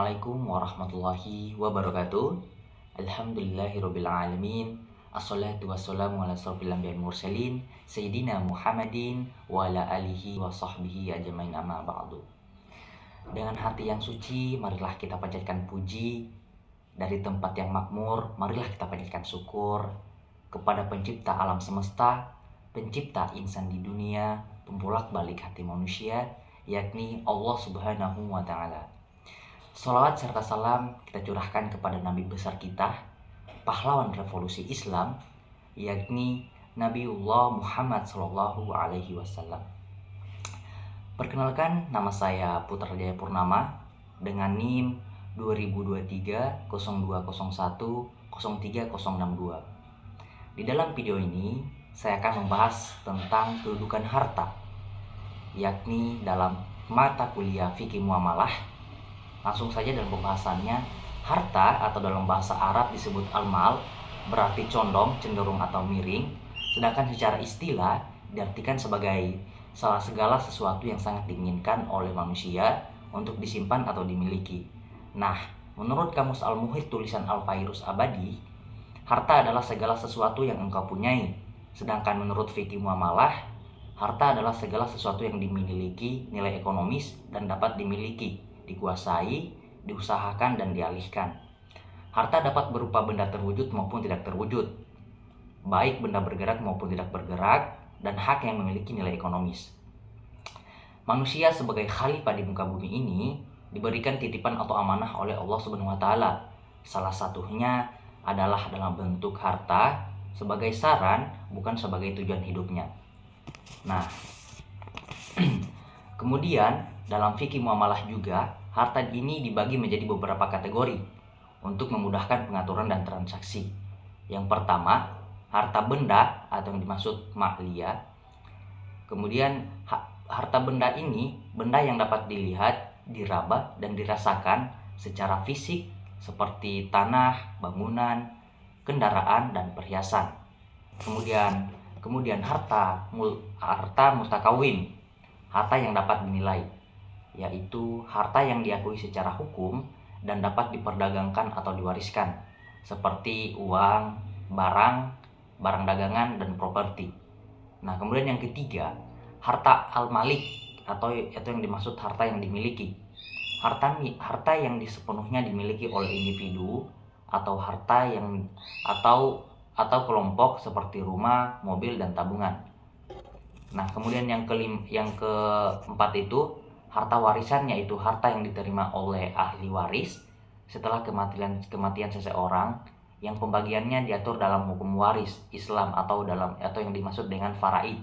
Assalamualaikum warahmatullahi wabarakatuh. Alhamdulillahirrabbilalamin. Assalatu wassalamu ala asrofil anbiya'i wal mursalin Sayyidina Muhammadin wa ala alihi wa sahbihi ajmain, amma ba'du. Dengan hati yang suci, marilah kita panjatkan puji. Dari tempat yang makmur, marilah kita panjatkan syukur kepada pencipta alam semesta, pencipta insan di dunia, pembolak balik hati manusia, yakni Allah Subhanahu wa Ta'ala. Salawat serta salam kita curahkan kepada Nabi besar kita, pahlawan revolusi Islam, yakni Nabiullah Muhammad Sallallahu Alaihi Wasallam. Perkenalkan, nama saya Putra Jaya Purnama dengan NIM 2023 0201 03062. Di dalam video ini saya akan membahas tentang kedudukan harta, yakni dalam mata kuliah fikih muamalah. Langsung saja dalam pembahasannya. Harta atau dalam bahasa Arab disebut al-mal, berarti condong, cenderung atau miring. Sedangkan secara istilah diartikan sebagai segala sesuatu yang sangat diinginkan oleh manusia untuk disimpan atau dimiliki. Nah, menurut Kamus Al-Muhit tulisan Al-Fairuz Abadi, harta adalah segala sesuatu yang engkau punyai. Sedangkan menurut fikih muamalah, harta adalah segala sesuatu yang dimiliki nilai ekonomis dan dapat dimiliki, dikuasai, diusahakan, dan dialihkan. Harta dapat berupa benda terwujud maupun tidak terwujud, baik benda bergerak maupun tidak bergerak, dan hak yang memiliki nilai ekonomis. Manusia sebagai khalifah di muka bumi ini diberikan titipan atau amanah oleh Allah Subhanahu wa Ta'ala. Salah satunya adalah dalam bentuk harta sebagai saran, bukan sebagai tujuan hidupnya. Nah, kemudian dalam fikih muamalah juga, harta ini dibagi menjadi beberapa kategori untuk memudahkan pengaturan dan transaksi. Yang pertama, harta benda atau yang dimaksud ma'liyah. Kemudian harta benda ini benda yang dapat dilihat, diraba, dan dirasakan secara fisik seperti tanah, bangunan, kendaraan, dan perhiasan. Kemudian harta mutakawin, harta yang dapat dinilai, yaitu harta yang diakui secara hukum dan dapat diperdagangkan atau diwariskan, seperti uang, barang dagangan, dan properti. Nah, kemudian yang ketiga, harta al-malik atau yang dimaksud harta yang dimiliki. Harta yang sepenuhnya dimiliki oleh individu atau harta yang atau kelompok seperti rumah, mobil, dan tabungan. Nah, kemudian yang keempat itu harta warisan, yaitu harta yang diterima oleh ahli waris setelah kematian seseorang, yang pembagiannya diatur dalam hukum waris Islam atau yang dimaksud dengan faraid.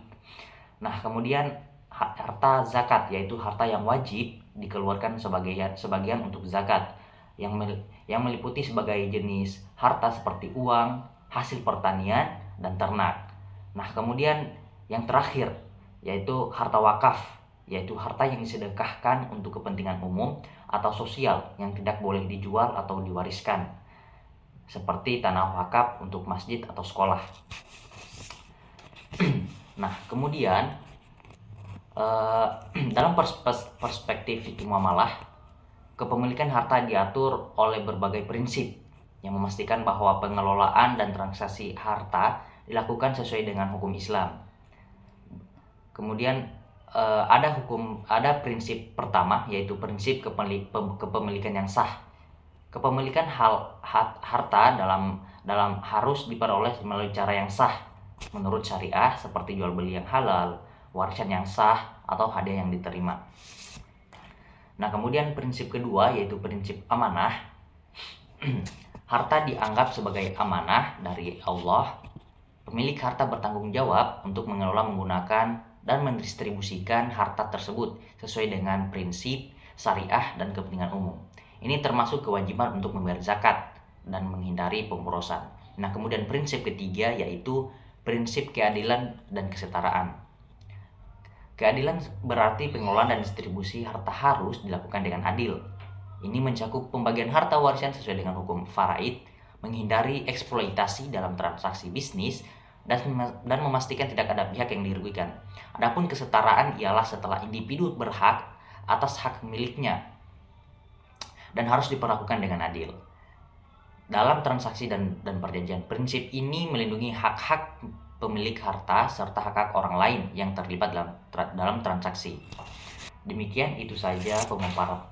Nah, kemudian harta zakat, yaitu harta yang wajib dikeluarkan sebagian untuk zakat, yang meliputi sebagai jenis harta seperti uang, hasil pertanian, dan ternak. Nah, kemudian yang terakhir yaitu harta wakaf, yaitu harta yang disedekahkan untuk kepentingan umum atau sosial yang tidak boleh dijual atau diwariskan, seperti tanah wakaf untuk masjid atau sekolah. Nah, kemudian dalam perspektif fikih muamalah, kepemilikan harta diatur oleh berbagai prinsip yang memastikan bahwa pengelolaan dan transaksi harta dilakukan sesuai dengan hukum Islam. Kemudian ada prinsip pertama, yaitu prinsip kepemilikan yang sah. Kepemilikan harta dalam harus diperoleh melalui cara yang sah menurut syariah, seperti jual beli yang halal, warisan yang sah, atau hadiah yang diterima. Nah, kemudian prinsip kedua yaitu prinsip amanah. Harta dianggap sebagai amanah dari Allah. Pemilik harta bertanggung jawab untuk mengelola, menggunakan, dan mendistribusikan harta tersebut sesuai dengan prinsip syariah dan kepentingan umum. Ini termasuk kewajiban untuk membayar zakat dan menghindari pemborosan. Nah, kemudian prinsip ketiga yaitu prinsip keadilan dan kesetaraan. Keadilan berarti pengelolaan dan distribusi harta harus dilakukan dengan adil. Ini mencakup pembagian harta warisan sesuai dengan hukum faraid, menghindari eksploitasi dalam transaksi bisnis, dan memastikan tidak ada pihak yang dirugikan. Adapun kesetaraan ialah setelah individu berhak atas hak miliknya dan harus diperlakukan dengan adil. Dalam transaksi dan perjanjian, prinsip ini melindungi hak-hak pemilik harta serta hak-hak orang lain yang terlibat dalam transaksi. Demikian itu saja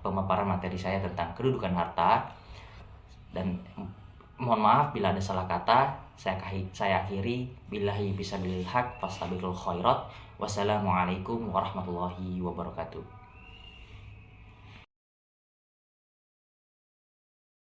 pemaparan materi saya tentang kedudukan harta, dan mohon maaf bila ada salah kata. Saya akhiri, billahi bisabilil haq fastabiqul khairat. Wassalamualaikum warahmatullahi wabarakatuh.